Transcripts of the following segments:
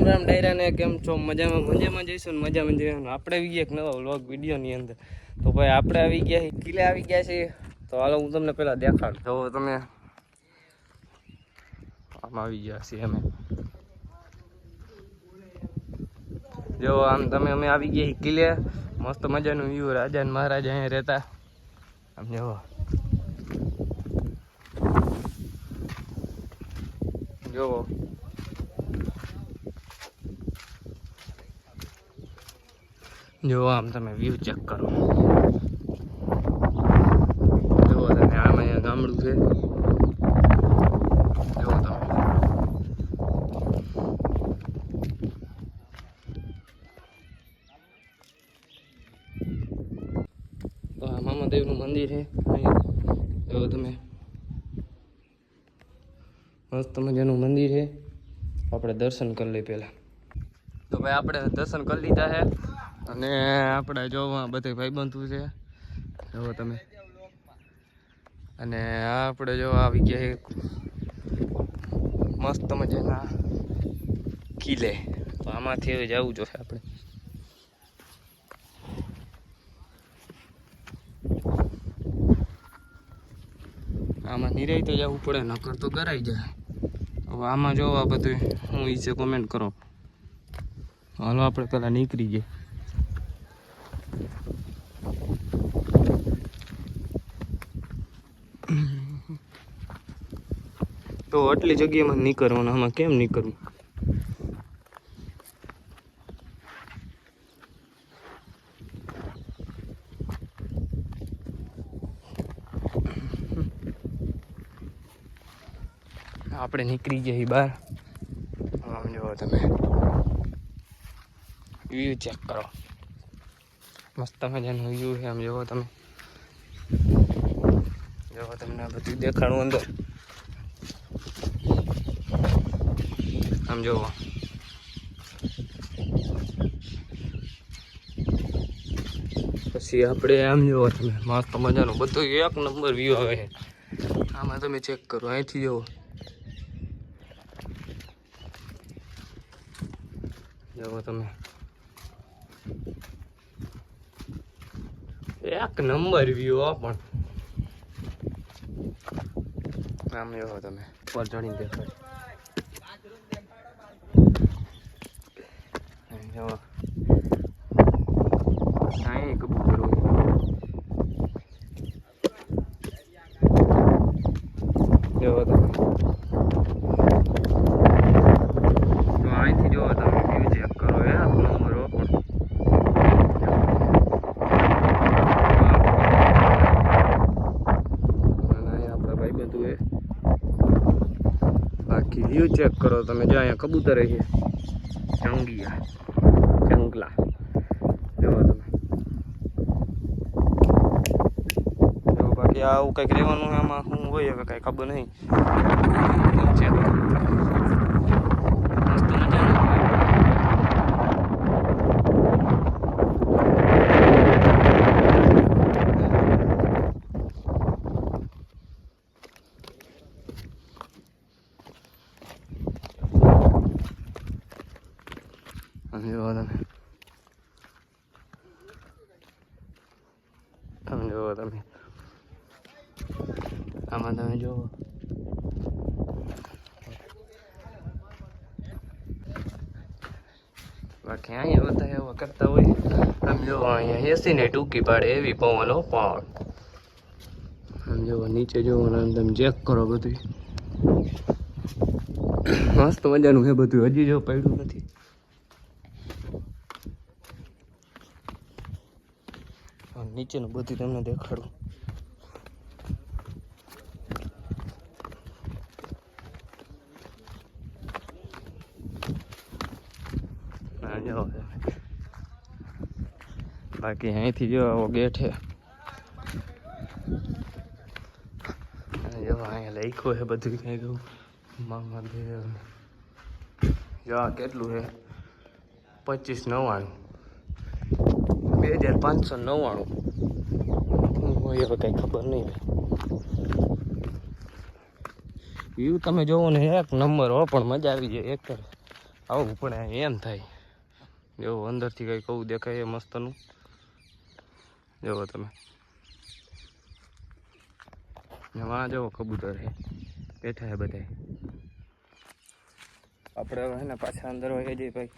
રામ ડાયરા ને કેમ છો? મજામાં જઈશું ને મજામાં જઈશું. આપણે આવી ગયા એક નવા વ્લોગ વિડીયોની અંદર. તો ભાઈ આપણે આવી ગયા કિલ્લે આવી ગયા છે. તો હાલો હું તમને પહેલાં દેખાડ. જો તમે આમ આવી ગયા છીએ અમે. જો આમ અમે આવી ગયા કિલ્લે. મસ્ત મજાનું વ્યૂ. રાજા ને મહારાજા અહીંયા રહેતા. આમ જો જો જો આમ તમે વ્યૂ ચેક કરો. જો તમે આમ અહીંયા ગામડું છે. જો તમે તો આ મામાદેવનું મંદિર છે. જો તમે મસ્ત મજાનું મંદિર છે. આપણે દર્શન કરી લઈએ પહેલાં. તો ભાઈ આપણે દર્શન કરી લીધા છે. અને આપણે જોવા બધે ભાઈબંધુ છે. જો તમે અને આપણે જો આવી ગયા મસ્ત મજાના કિલ્લે. તો આમાંથી હવે જવું જોઈએ આપણે. આમાં નિરાઈ તો જવું પડે, નકર તો કરાઈ જાય. હવે આમાં જો આ બધું હું ઈચ્છે કોમેન્ટ કરો. હાલો આપણે પહેલાં નીકળી જઈએ. તો આટલી જગ્યામાં નીકળવાનું, આમાં કેમ નીકળવું? આપણે નીકળી ગયા બહાર. આમ જુઓ તમે વ્યૂ ચેક કરો. મસ્ત મજાનું વ્યૂ છે. આમ જુઓ તમે. જો તમને બધું દેખાડું અંદર. આમ જુઓ પછી આપણે આમ જુઓ તમે મસ્ત મજાનું બધું એક નંબર વ્યૂ આવે છે. આમાં તમે ચેક કરો. અહીંથી જુઓ. જુઓ તમે એક નંબર વ્યૂ. પણ આમ જુઓ તમે ઉપર ચડીને દેખાય. જુઓ અહીં કબૂતર જુઓ તમે. તો અહીંથી જુઓ તમે વ્યૂ ચેક કરો. એક નંબર. બાકી વ્યૂ ચેક કરો તમે. જો અહીંયા કબૂતર છે. જંગલા જો તમે. જો બાકી આવું કંઈક રહેવાનું આમાં શું હોય હવે કાંઈ ખબર નહીં. છે તો મસ્ત મજાનું. જુઓ તમે આમાં તમે જુઓ. બાકી અહીંયા બધા એવા કરતા હોય. આમ જુઓ અહીંયા એસી ને ટૂંકી પાડે એવી પવનો પણ. આમ જુઓ નીચે જુઓ આમ તમે ચેક કરો. બધું મસ્ત મજાનું છે બધું. હજી જો પડ્યું નથી. નીચેનું બધું તમને દેખાડું. બાકી અહીંથી જો આવો ગેટ છે. જો અહીંયા લખ્યું છે બધું કઈ ગયું. મામાદેવ જો આ કેટલું છે 2599 2599. હવે કઈ ખબર નહીં. વ્યૂ તમે જોવો ને એક નંબર હો. પણ મજા આવી જાય. એક આવું પણ એમ થાય એવું અંદરથી કંઈ કહું દેખાય એ મસ્તનું. જુઓ તમે એમાં જુઓ કબૂતર છે બેઠા છે બધા. આપણે હવે ને પાછા અંદર વહી જઈએ ભાઈ.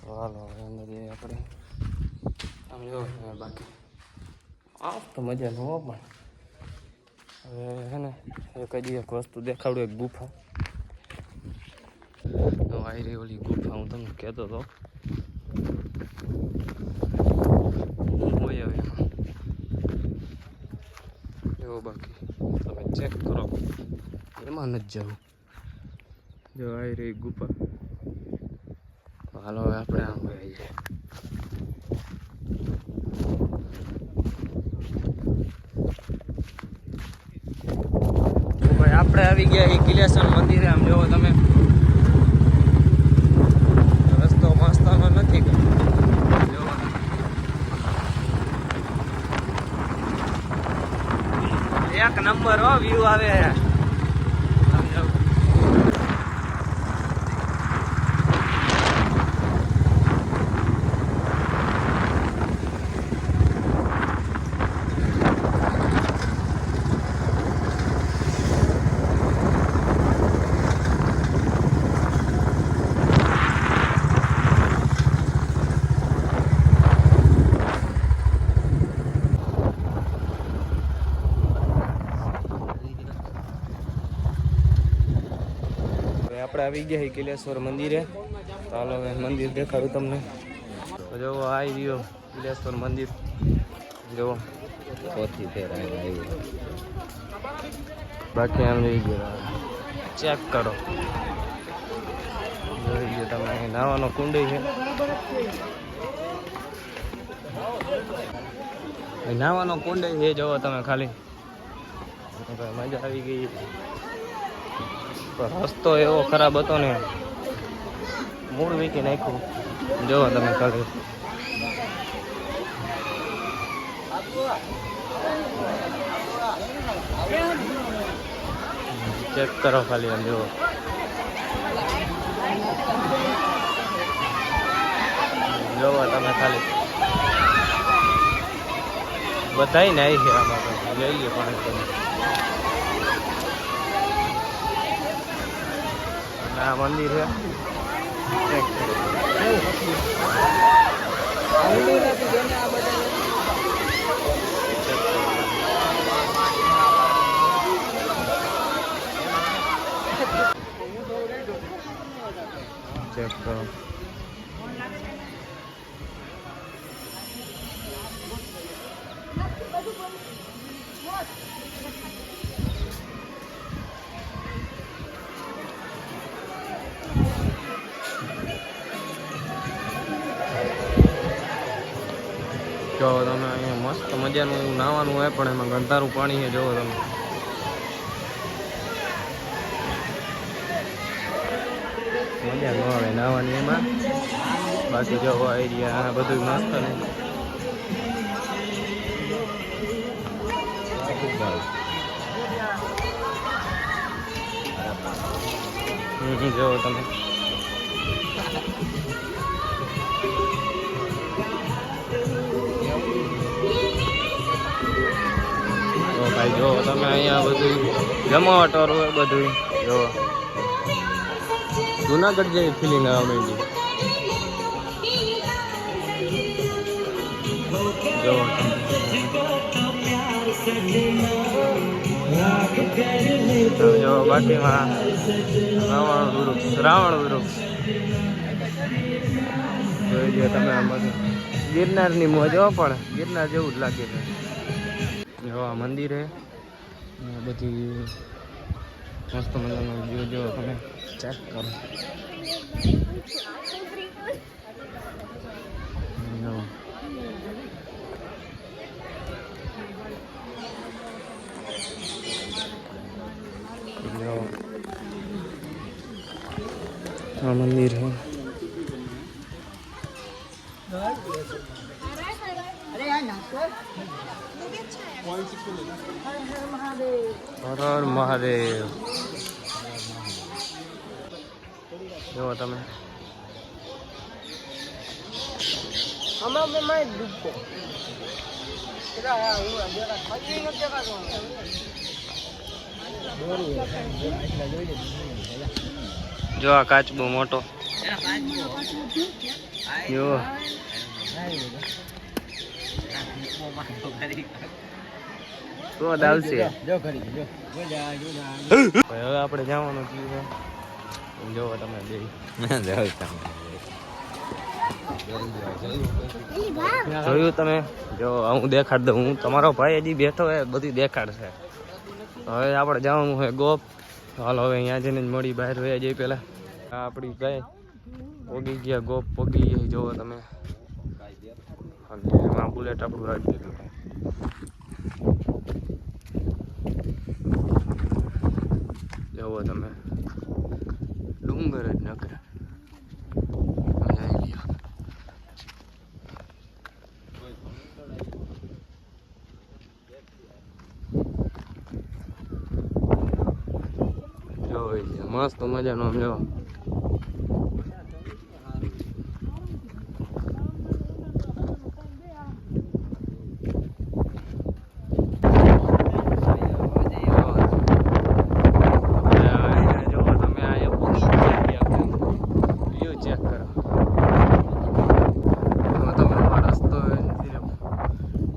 હાલો હવે અંદર જઈએ આપણે. આમ જો બાકી આ તો મજા ન હો પણ હવે છે ને એક વસ્તુ દેખાડું. એક ગુફા તો આવી રહી ઓલી ગુફા હું તમને કહેતો હતો. હોય હવે એવો બાકી તમે ચેક કરો એમાં નથી જવું. જો આવી રહી ગુફા. હાલો હવે આપણે આમ આવી જાય. ભાઈ આપણે આવી ગયા એ કિલેશ્વર મંદિરે. આમ જોવો તમે રસ્તો મસ્તાનો નથી કે જોવો એક નંબર હો વ્યૂ આવે. આપણે આવી ગયા કિલેશ્વર મંદિરે. તો હાલો હવે મંદિર દેખાડું તમને. જો આવી રહ્યો કિલેશ્વર મંદિર. જો ચોથી ફેર આવ્યું. બાકી આમ લઈ ગયો ચેક કરો. જોઈ ગયો તમે અહીં નાવાનો કુંડ છે. નાવાનો કુંડ છે જોવો તમે ખાલી. મજા આવી ગઈ. રસ્તો એવો ખરાબ હતો ને મૂળ વીકી નાખ્યું. જોવો તમે ખાલી ચેક કરો ખાલી. આમ જુઓ જોવો તમે ખાલી બધાય ને આવી છે આમાં. તો લઈએ પાણી તમે. આ મંદિર છે ચેક કરો. જો તમે અહીંયા મસ્ત મજાનું નાવાનું હોય પણ એમાં ગંધારું પાણી છે. જોવો તમે મજા ન આવે નાવાની એમાં. બાકી જો એરિયા બધું મસ્ત ને જોવો તમે. ભાઈ જો તમે અહીંયા બધું જમાવટ વાળું હોય બધું. જો જુનાગઢ જેવી ફિલિંગ આવવા માંડી. જો જો બાકીમાં રાવણ વૃક્ષ જોઈ લો તમે. આમ બધું ગિરનારની મોજો પણ ગિરનાર જેવું જ લાગે છે. જો આ મંદિર હે બધી મસ્ત મજાનું વ્યૂ. જો તમે ચેક કરો. આ મંદિર હે. હર હર મહાદેવ. જો તમે જો આ કાચબો મોટો જો તો દાવશે હવે આપણે જવાનું થયું જોવો તમે બે જોયું તમે જો હું દેખાડ દઉં હું તમારો ભાઈ હજી બેઠો હોય બધું દેખાડશે હવે આપણે જવાનું હોય ગોપ હાલો હવે અહીંયા જઈને જ મળી બહાર વયા જઈએ પેલા આપણી ગાય પોગી ગયા ગોપ પોગી ગઈ જોવો તમે અને એમાં બુલેટ આપણું રાખી દીધું જોવો તમે ડુંગર જ નકર મસ્ત મજાનો આમ જો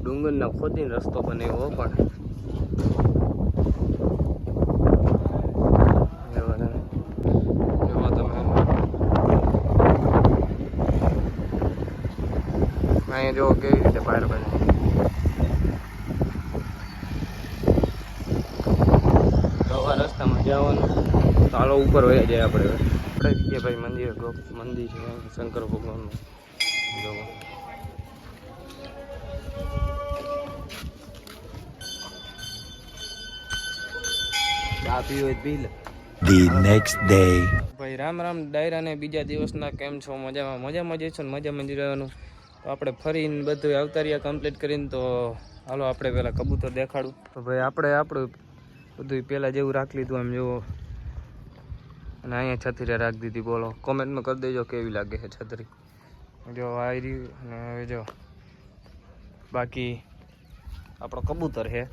ડુંગરના ખોદીને રસ્તો બનાવ્યો પણ અહીંયા જો કેવી રીતે બહાર બને આવા રસ્તામાં જવાનું ચાલો ઉપર વયા જાય આપણે ભાઈ મંદિર મંદિર છે શંકર ભગવાનનું જોવો The next day. ભાઈ રામ રામ ડાયરા ને બીજા દિવસના કેમ છો મજામાં જઈશું ને મજામાં જ રહેવાનું તો આપણે ફરીને બધું અવતારિયા કમ્પ્લીટ કરીને તો હાલો આપણે પહેલાં કબૂતર દેખાડું તો ભાઈ આપણે આપણું બધું પહેલાં જેવું રાખી લીધું આમ જેવો અને અહીંયા છત્રી રાખી દીધી બોલો કોમેન્ટમાં કરી દેજો કેવી લાગે છે છત્રી જો આવી રહ્યું અને હવે જો બાકી આપણો કબૂતર છે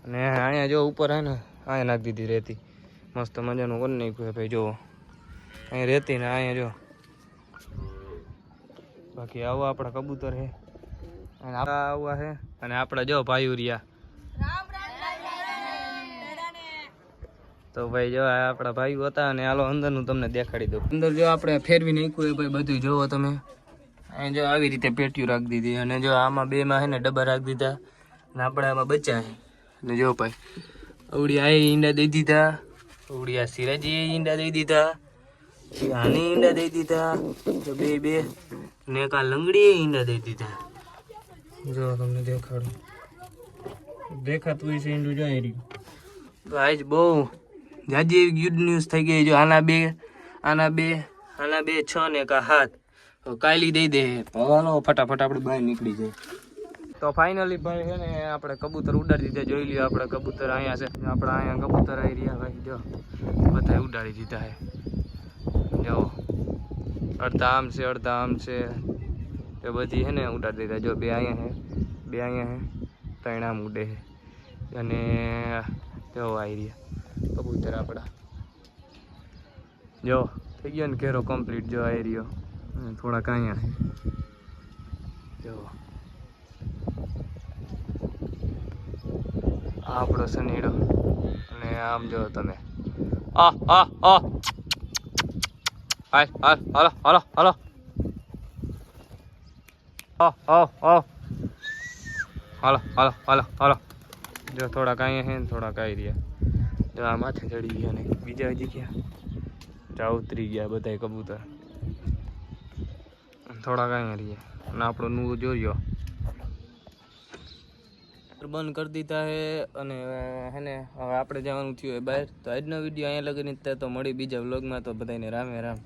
અને અહીંયા જો ઉપર હે ને અહીંયા નાખી દીધી રેતી મસ્ત મજાનું કરી નાખ્યું ભાઈ જુઓ અહીંયા રેતી ને અહીંયા જો બાકી આવા આપણા કબૂતર છે અને આવા છે અને આપણા જો ભાયુરિયા તો ભાઈ જો આપણા ભાઈઓ હતા અને હાલો અંદરનું તમને દેખાડી દઉં અંદર જો આપણે ફેરવી નાખ્યું ભાઈ બધું જોવો તમે અહીંયા જો આવી રીતે પેટીયું રાખી દીધી અને જો આમાં બેમાં છે ને ડબ્બા રાખી દીધા અને આપણે આમાં બચ્ચા છે અને જો ભાઈ અવડિયા એ ઈંડા દઈ દીધા અવડિયા સિરાજી ઈંડા દઈ દીધા આની ઈંડા દઈ દીધા તો બે ને કા લંગડી ઈંડા દઈ દીધા જો તમને દેખાડું દેખાતું હોય છે ઈંડું જોઈ રહ્યું તો આજ બહુ જાજી એવી ગુડ ન્યૂઝ થઈ ગઈ જો આના બે 6 ને કા 7 તો કાલી દઈ દે હાલો ફટાફટ આપણે બહાર નીકળી જાય તો ફાઇનલી ભાઈ છે ને આપણે કબૂતર ઉડાડી દીધા જોઈ લ્યો આપણે કબૂતર અહીંયા છે આપણા અહીંયા કબૂતર આવી રહ્યા ભાઈ જો બધા ઉડાડી દીધા છે જો અડધા આમ છે એ બધી છે ને ઉડાડી દીધા જો બે અહીંયા છે 3 આમ ઉડે છે અને જો આવી રહ્યા કબૂતર આપણા જો થઈ ગયો ને ઘેરો કમ્પ્લીટ જો આવી રહ્યો થોડાક અહીંયા છે જો આપણો સનીડો અને આમ જો તમે હાલો જો થોડાક અહીંયા છે ને થોડાક આવી રહ્યા જો આ માથે ચડી ગયા ને બીજા હજી ગયા જા ઉતરી ગયા બધા કબૂતર થોડાક અહીંયા રહ્યા અને આપણું નું જોયો બંધ કરી દીધા છે અને હે ને હવે આપણે જવાનું થયું બહાર તો આજનો વિડીયો અહીંયા લગીને તો મળી બીજા વ્લોગમાં તો બધાને રામે રામ.